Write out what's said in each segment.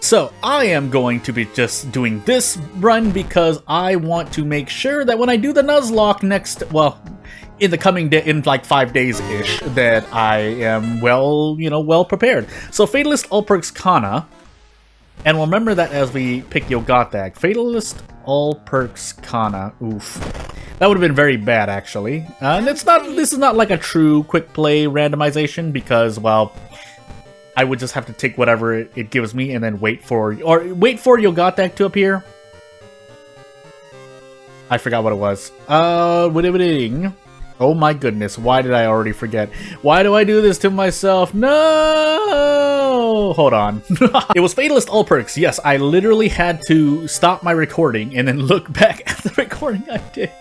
So I am going to be just doing this run because I want to make sure that when I do the Nuzlocke next, well, in the coming day, in like 5 days-ish, that I am well prepared. So Fatalist all perks Kana, and we'll remember that as we pick Ygothaeg. Fatalist all perks Kana. Oof. That would have been very bad, actually. And this is not like a true quick play randomization because, well, I would just have to take whatever it gives me and then wait for Ygothaeg to appear. I forgot what it was. Oh my goodness, why did I already forget? Why do I do this to myself? No! Hold on. It was Fatalist all perks. Yes, I literally had to stop my recording and then look back at the recording I did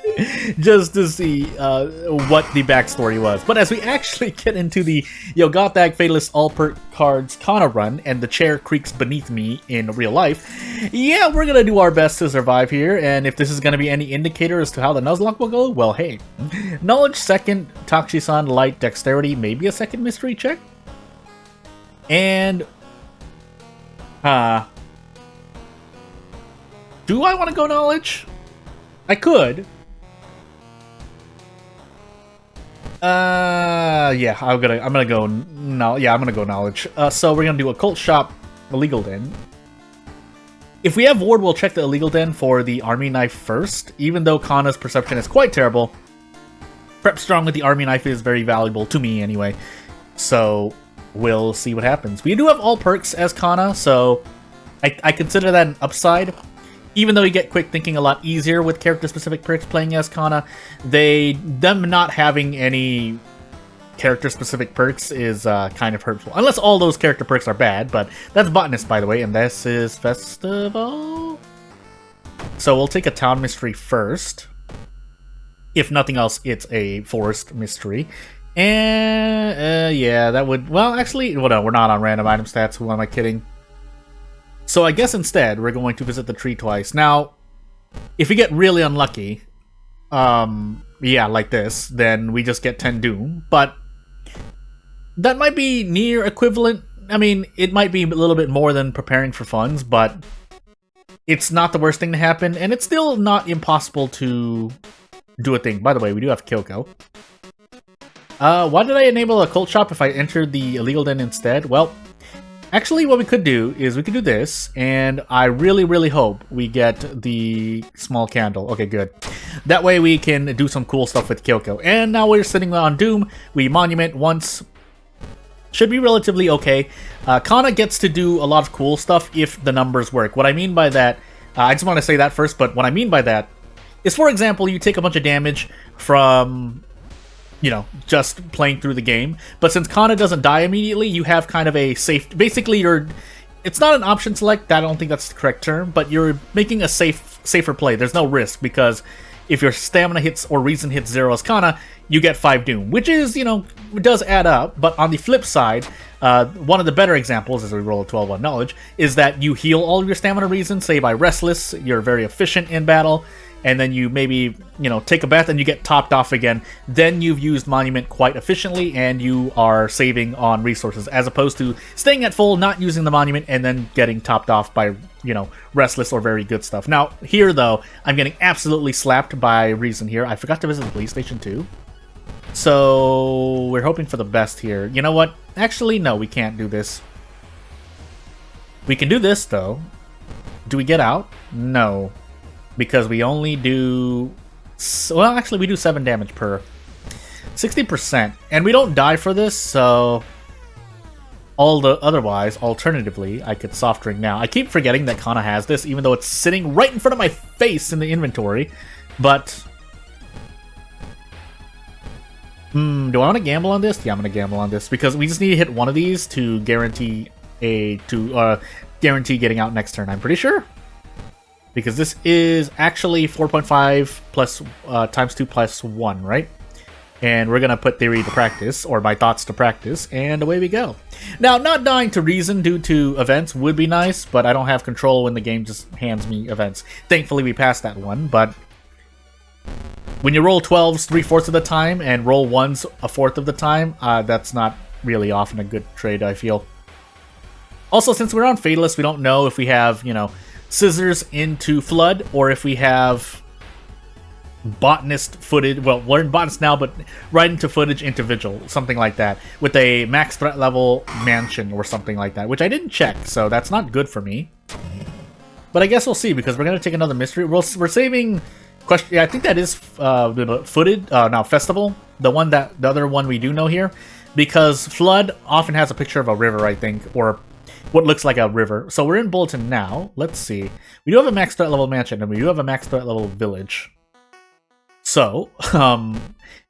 just to see what the backstory was. But as we actually get into the Ygothaeg Fatalist all perk cards Kana run and the chair creaks beneath me in real life, yeah, we're gonna do our best to survive here. And if this is gonna be any indicator as to how the Nuzlocke will go, well, hey. Knowledge second, Takshisan light, dexterity, maybe a second mystery check. And do I want to go knowledge? I could. Yeah, I'm gonna go knowledge. So we're gonna do occult shop, illegal den. If we have ward, we'll check the illegal den for the army knife first. Even though Kana's perception is quite terrible, prep strong with the army knife is very valuable to me anyway. So we'll see what happens. We do have all perks as Kana, so I consider that an upside. Even though you get quick thinking a lot easier with character-specific perks playing as Kana, them not having any character-specific perks is kind of hurtful. Unless all those character perks are bad, but that's botanist, by the way, and this is Festival. So we'll take a town mystery first. If nothing else, it's a forest mystery. And, yeah, that would... Well, actually, well, no, we're not on random item stats. Who am I kidding? So I guess instead, we're going to visit the tree twice. Now, if we get really unlucky, yeah, like this, then we just get 10 doom. But that might be near equivalent. I mean, it might be a little bit more than preparing for funds, but it's not the worst thing to happen. And it's still not impossible to do a thing. By the way, we do have Kyoko. Why did I enable a cult shop if I entered the illegal den instead? Well, actually what we could do is we could do this, and I really, really hope we get the small candle. Okay, good. That way we can do some cool stuff with Kyoko. And now we're sitting on Doom. We monument once. Should be relatively okay. Kana gets to do a lot of cool stuff if the numbers work. What I mean by that, I just want to say that first, but what I mean by that is, for example, you take a bunch of damage from, you know, just playing through the game. But since Kana doesn't die immediately, you have kind of a safe... Basically, it's not an option select. I don't think that's the correct term, but you're making a safer play. There's no risk, because if your stamina hits or reason hits 0 as Kana, you get 5 doom, which is, you know, does add up. But on the flip side, one of the better examples, as we roll a 12 on knowledge, is that you heal all of your stamina reasons, say by restless. You're very efficient in battle. And then you maybe, you know, take a bath and you get topped off again. Then you've used Monument quite efficiently and you are saving on resources, as opposed to staying at full, not using the Monument, and then getting topped off by, you know, restless or very good stuff. Now, here, though, I'm getting absolutely slapped by Reason here. I forgot to visit the police station, too. So, we're hoping for the best here. You know what? Actually, no, we can't do this. We can do this, though. Do we get out? No. Because we only do... Well, actually, we do 7 damage per. 60%. And we don't die for this, so... Otherwise, alternatively, I could soft drink now. I keep forgetting that Kana has this, even though it's sitting right in front of my face in the inventory. But... do I want to gamble on this? Yeah, I'm going to gamble on this. Because we just need to hit one of these to guarantee guarantee getting out next turn, I'm pretty sure. Because this is actually 4.5 plus times 2 plus 1, right? And we're going to put theory to practice, or my thoughts to practice, and away we go. Now, not dying to reason due to events would be nice, but I don't have control when the game just hands me events. Thankfully, we passed that one, but when you roll 12s 3/4 of the time and roll 1s 1/4 of the time, that's not really often a good trade, I feel. Also, since we're on Fatalist, we don't know if we have, you know, Scissors into Flood, or if we have Botanist footage. Well, we're in Botanist now, but right into footage into Vigil, something like that, with a max threat level mansion or something like that, which I didn't check, so that's not good for me. But I guess we'll see, because we're going to take another mystery. We're saving... Question. Yeah, I think that is footage. No, Festival. The other one we do know here, because Flood often has a picture of a river, I think, or what looks like a river. So we're in Bulletin now. Let's see. We do have a max threat level mansion, and we do have a max threat level village. So,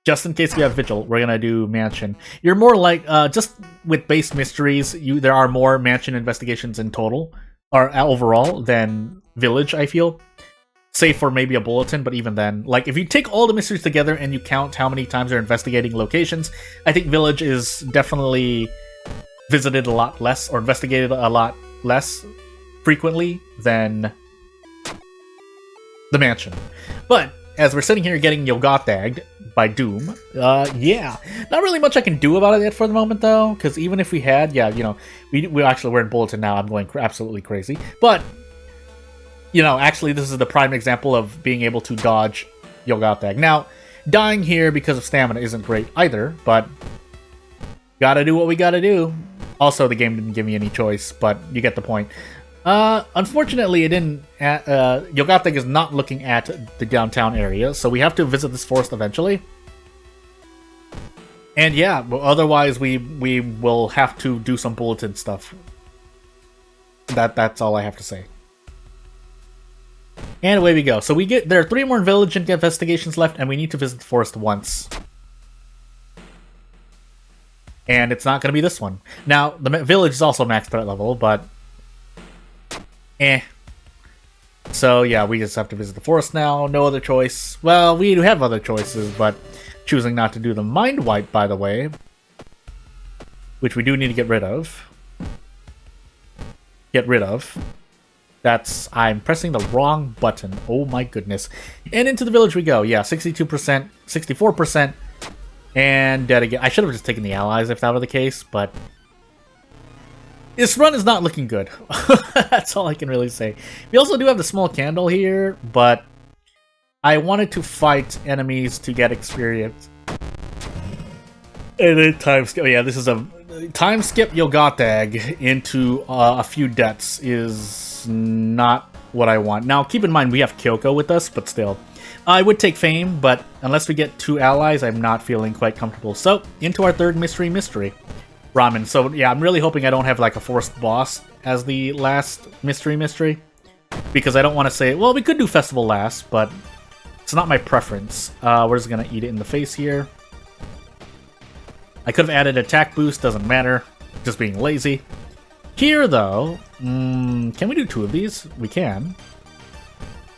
just in case we have Vigil, we're gonna do mansion. You're more like just with base mysteries. There are more mansion investigations in total or overall than village, I feel. Save for maybe a bulletin, but even then, like, if you take all the mysteries together and you count how many times they're investigating locations, I think village is definitely visited a lot less, or investigated a lot less frequently than the mansion. But as we're sitting here getting Ygothaeg by Doom, yeah, not really much I can do about it yet for the moment, though, because even if we had, yeah, you know, we're in bulletin now. I'm going absolutely crazy, but. You know, actually, this is the prime example of being able to dodge Ygothaeg. Now, dying here because of stamina isn't great either, but gotta do what we gotta do. Also, the game didn't give me any choice, but you get the point. Unfortunately, it didn't. Ygothaeg is not looking at the downtown area, so we have to visit this forest eventually. And yeah, otherwise we will have to do some bulletin stuff. That's all I have to say. And away we go. So there are 3 more village investigations left, and we need to visit the forest once. And it's not going to be this one. Now, the village is also max threat level, but... So, yeah, we just have to visit the forest now. No other choice. Well, we do have other choices, but choosing not to do the mind wipe, by the way. Which we do need to get rid of. I'm pressing the wrong button. Oh my goodness. And into the village we go. Yeah, 62%, 64%, and dead again. I should have just taken the allies if that were the case, but this run is not looking good. That's all I can really say. We also do have the small candle here, but I wanted to fight enemies to get experience. And then time skip. Yeah, this is a time skip Ygothaeg into a few deaths is not what I want. Now, keep in mind, we have Kyoko with us, but still. I would take Fame, but unless we get 2 allies, I'm not feeling quite comfortable. So, into our third mystery. Ramen. So, yeah, I'm really hoping I don't have, like, a forced boss as the last mystery. Because I don't want to say, well, we could do Festival last, but it's not my preference. We're just going to eat it in the face here. I could have added attack boost, doesn't matter. Just being lazy. Here, though, can we do 2 of these? We can.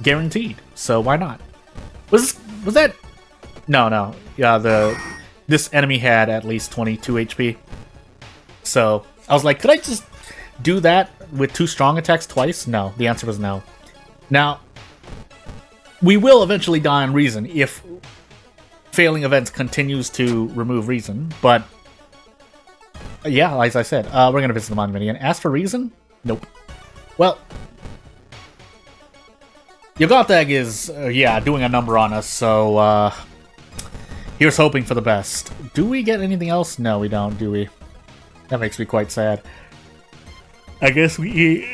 Guaranteed. So why not? Was that? No. Yeah, this enemy had at least 22 HP. So I was like, could I just do that with 2 strong attacks twice? No. The answer was no. Now, we will eventually die on Reason if failing events continues to remove Reason, but yeah, as I said, we're going to visit the monument again. Ask for Reason? Nope. Well, Ygothaeg is, yeah, doing a number on us, so here's hoping for the best. Do we get anything else? No, we don't, do we? That makes me quite sad. I guess we...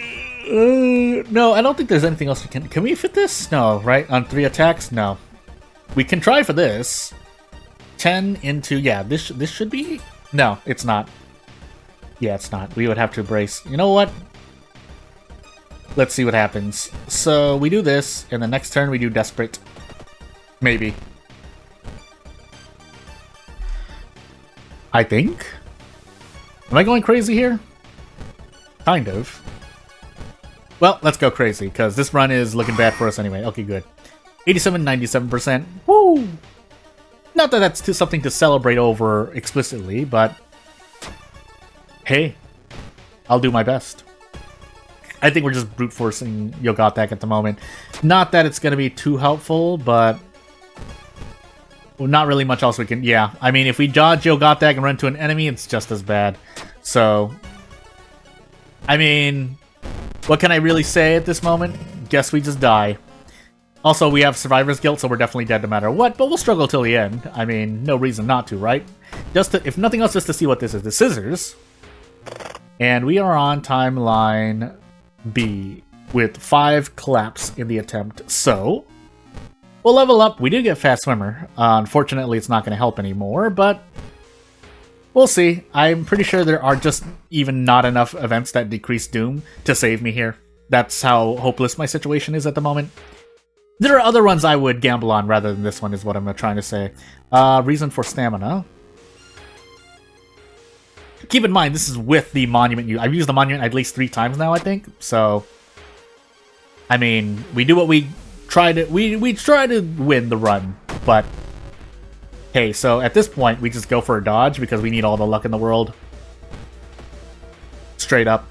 no, I don't think there's anything else we can... Can we fit this? No, right? On 3 attacks? No. We can try for this. 10 into... Yeah, this should be... No, it's not. Yeah, it's not. We would have to brace. You know what? Let's see what happens. So, we do this, and the next turn we do Desperate. Maybe. I think? Am I going crazy here? Kind of. Well, let's go crazy, because this run is looking bad for us anyway. Okay, good. 87, 97%. Woo! Not that that's something to celebrate over explicitly, but... Hey, I'll do my best. I think we're just brute forcing Ygothaeg at the moment. Not that it's going to be too helpful, but not really much else we can... Yeah, I mean, if we dodge Ygothaeg and run to an enemy, it's just as bad. So, I mean, what can I really say at this moment? Guess we just die. Also, we have survivor's guilt, so we're definitely dead no matter what, but we'll struggle till the end. I mean, no reason not to, right? Just to, if nothing else, just to see what this is. The scissors. And we are on timeline B with 5 claps in the attempt. So, we'll level up. We did get fast swimmer. Unfortunately, it's not going to help anymore, but we'll see. I'm pretty sure there are just even not enough events that decrease doom to save me here. That's how hopeless my situation is at the moment. There are other ones I would gamble on rather than this one, is what I'm trying to say. Reason for stamina. Keep in mind, this is with the monument. I've used the monument at least 3 times now, I think. So, I mean, we do what we try to... We try to win the run, but... Hey, so at this point, we just go for a dodge because we need all the luck in the world. Straight up.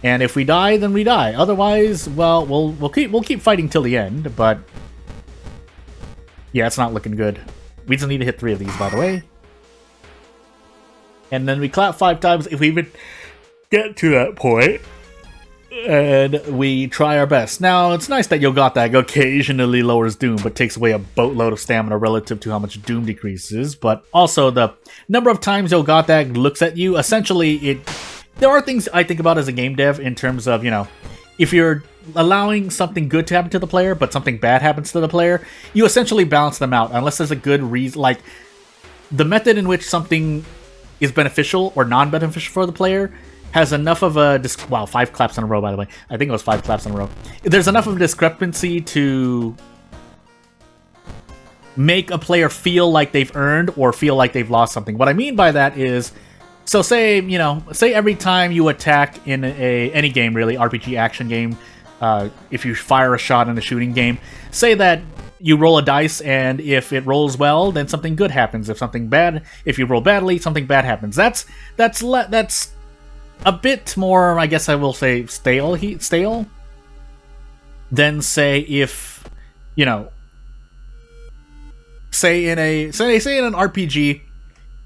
And if we die, then we die. Otherwise, well, we'll keep fighting till the end, but yeah, it's not looking good. We just need to hit 3 of these, by the way. And then we clap 5 times if we even get to that point. And we try our best. Now, it's nice that Ygothaeg occasionally lowers Doom, but takes away a boatload of stamina relative to how much Doom decreases. But also, the number of times Ygothaeg looks at you, essentially, there are things I think about as a game dev in terms of, you know, if you're allowing something good to happen to the player, but something bad happens to the player, you essentially balance them out, unless there's a good reason. Like, the method in which something is beneficial or non-beneficial for the player has enough of a... Wow, 5 claps in a row, by the way. I think it was 5 claps in a row. There's enough of a discrepancy to make a player feel like they've earned or feel like they've lost something. What I mean by that is... So say, you know, say every time you attack in any game, really, RPG action game, if you fire a shot in a shooting game, say that you roll a dice, and if it rolls well, then something good happens. If you roll badly, something bad happens. That's a bit more, I guess I will say, stale than say if, you know, say in an RPG,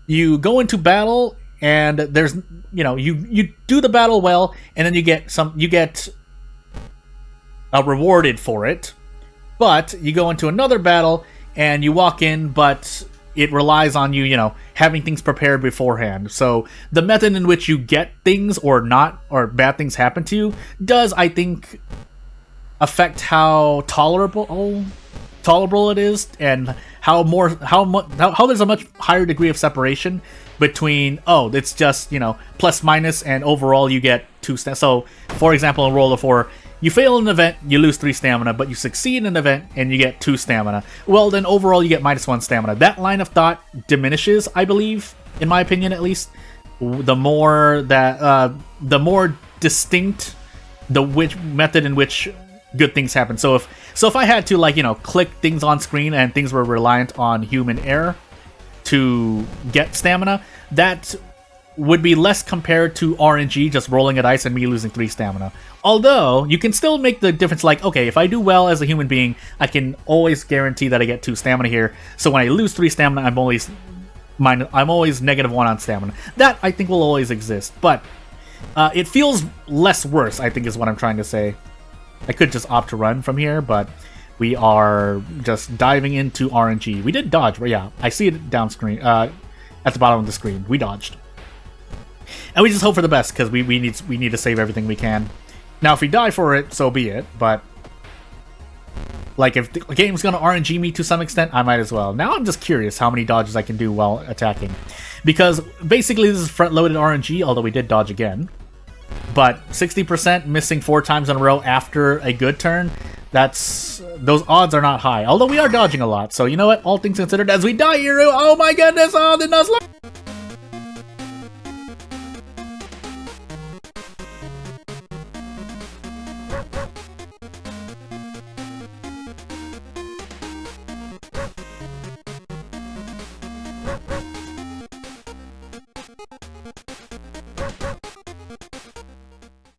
you go into battle. And there's, you know, you do the battle well, and then you get rewarded for it. But you go into another battle, and you walk in, but it relies on you, you know, having things prepared beforehand. So the method in which you get things or bad things happen to you does, I think, affect how tolerable it is, and how there's a much higher degree of separation between, oh, it's just, you know, plus minus, and overall you get 2 stamina. So, for example, in Roll of 4, you fail an event, you lose 3 stamina, but you succeed in an event, and you get 2 stamina. Well, then overall you get -1 stamina. That line of thought diminishes, I believe, in my opinion at least, the more distinct the method in which good things happen. So if I had to, like, you know, click things on screen and things were reliant on human error to get stamina, that would be less compared to RNG, just rolling a dice and me losing 3 stamina. Although, you can still make the difference, like, okay, if I do well as a human being, I can always guarantee that I get 2 stamina here, so when I lose 3 stamina, I'm always -1 on stamina. That, I think, will always exist, but it feels less worse, I think is what I'm trying to say. I could just opt to run from here, but we are just diving into RNG. We did dodge, but yeah, I see it down screen, at the bottom of the screen. We dodged. And we just hope for the best, because we need to save everything we can. Now, if we die for it, so be it, but like, if the game's gonna RNG me to some extent, I might as well. Now I'm just curious how many dodges I can do while attacking. Because basically this is front-loaded RNG, although we did dodge again. But 60% missing 4 times in a row after a good turn, those odds are not high. Although we are dodging a lot, so you know what? All things considered, as we die here, oh my goodness, oh, the Nuzlocke!